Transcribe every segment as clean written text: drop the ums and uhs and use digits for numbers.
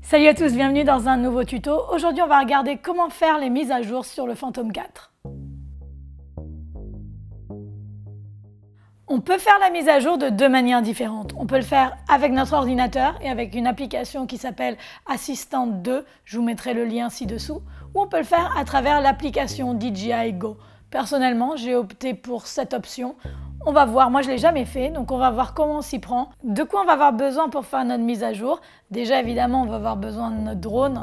Salut à tous, bienvenue dans un nouveau tuto. Aujourd'hui, on va regarder comment faire les mises à jour sur le Phantom 4. On peut faire la mise à jour de deux manières différentes. On peut le faire avec notre ordinateur et avec une application qui s'appelle Assistant 2, je vous mettrai le lien ci-dessous, ou on peut le faire à travers l'application DJI Go. Personnellement, j'ai opté pour cette option. On va voir, moi je ne l'ai jamais fait, donc on va voir comment on s'y prend. De quoi on va avoir besoin pour faire notre mise à jour? Déjà évidemment on va avoir besoin de notre drone,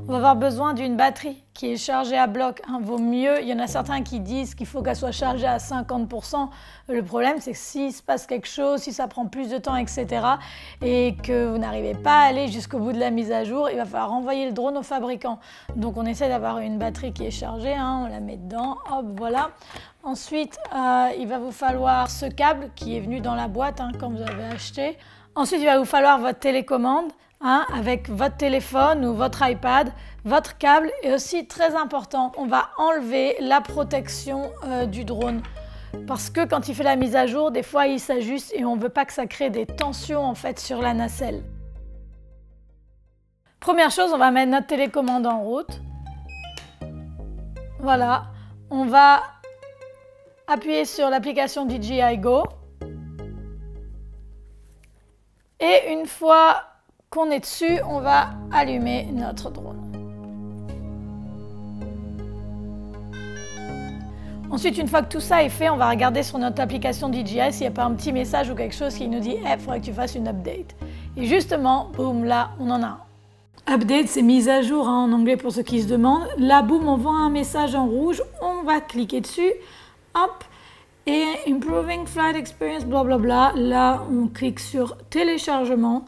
On va avoir besoin d'une batterie qui est chargée à bloc, Vaut mieux, il y en a certains qui disent qu'il faut qu'elle soit chargée à 50%. Le problème c'est que s'il se passe quelque chose, si ça prend plus de temps, etc. et que vous n'arrivez pas à aller jusqu'au bout de la mise à jour, il va falloir renvoyer le drone au fabricant. Donc on essaie d'avoir une batterie qui est chargée, on la met dedans, hop, voilà. Ensuite, il va vous falloir ce câble qui est venu dans la boîte quand vous avez acheté. Ensuite, il va vous falloir votre télécommande avec votre téléphone ou votre iPad, votre câble et aussi très important, on va enlever la protection du drone. Parce que quand il fait la mise à jour, des fois il s'ajuste et on ne veut pas que ça crée des tensions en fait sur la nacelle. Première chose, on va mettre notre télécommande en route. Voilà, on va appuyer sur l'application DJI Go. Et une fois qu'on est dessus, on va allumer notre drone. Ensuite, une fois que tout ça est fait, on va regarder sur notre application DJI s'il n'y a pas un petit message ou quelque chose qui nous dit « il faudrait que tu fasses une update ». Et justement, boum, là, on en a un. Update, c'est mise à jour en anglais pour ceux qui se demandent. Là, boum, on voit un message en rouge, on va cliquer dessus. Hop, et Improving Flight Experience, blablabla. Là, on clique sur téléchargement.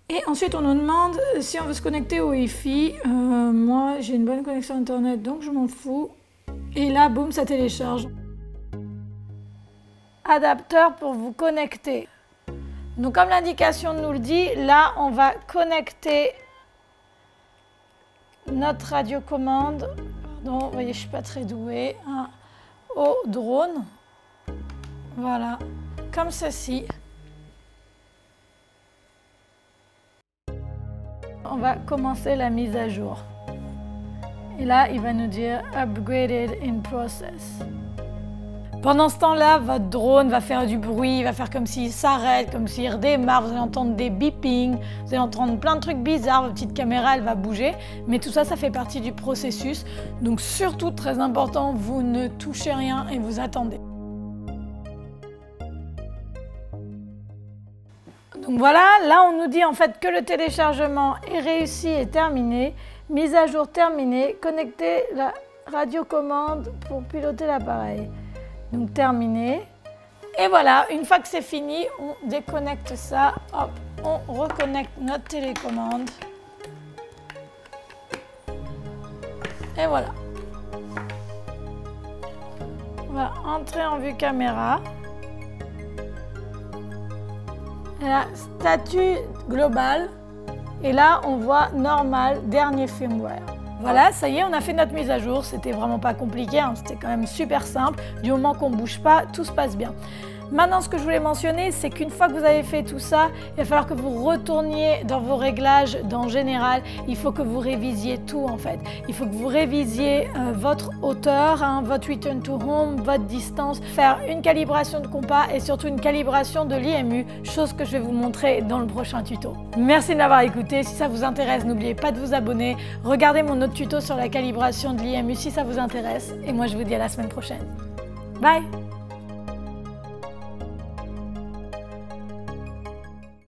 Et ensuite, on nous demande si on veut se connecter au Wi-Fi. Moi, j'ai une bonne connexion Internet, donc je m'en fous. Et là, boum, ça télécharge. Adapteur pour vous connecter. Donc, comme l'indication nous le dit, là, on va connecter notre radiocommande. Pardon, vous voyez, je ne suis pas très douée. Au drone, voilà, comme ceci. On va commencer la mise à jour. Et là, il va nous dire « Upgraded in process ». Pendant ce temps-là, votre drone va faire du bruit, il va faire comme s'il s'arrête, comme s'il redémarre, vous allez entendre des beepings, vous allez entendre plein de trucs bizarres, votre petite caméra elle va bouger, mais tout ça, ça fait partie du processus. Donc surtout, très important, vous ne touchez rien et vous attendez. Donc voilà, là on nous dit en fait que le téléchargement est réussi et terminé, mise à jour terminée, connectez la radiocommande pour piloter l'appareil. Donc terminé. Et voilà, une fois que c'est fini, on déconnecte ça, hop, on reconnecte notre télécommande. Et voilà. On va entrer en vue caméra. Et là, statut global. Et là, on voit normal, dernier firmware. Voilà, ça y est, on a fait notre mise à jour. C'était vraiment pas compliqué, c'était quand même super simple. Du moment qu'on ne bouge pas, tout se passe bien. Maintenant, ce que je voulais mentionner, c'est qu'une fois que vous avez fait tout ça, il va falloir que vous retourniez dans vos réglages, dans Général. Il faut que vous révisiez tout en fait. Il faut que vous révisiez votre hauteur, votre return to home, votre distance, faire une calibration de compas et surtout une calibration de l'IMU, chose que je vais vous montrer dans le prochain tuto. Merci de m'avoir écouté. Si ça vous intéresse, n'oubliez pas de vous abonner. Regardez mon autre tuto sur la calibration de l'IMU si ça vous intéresse. Et moi, je vous dis à la semaine prochaine. Bye!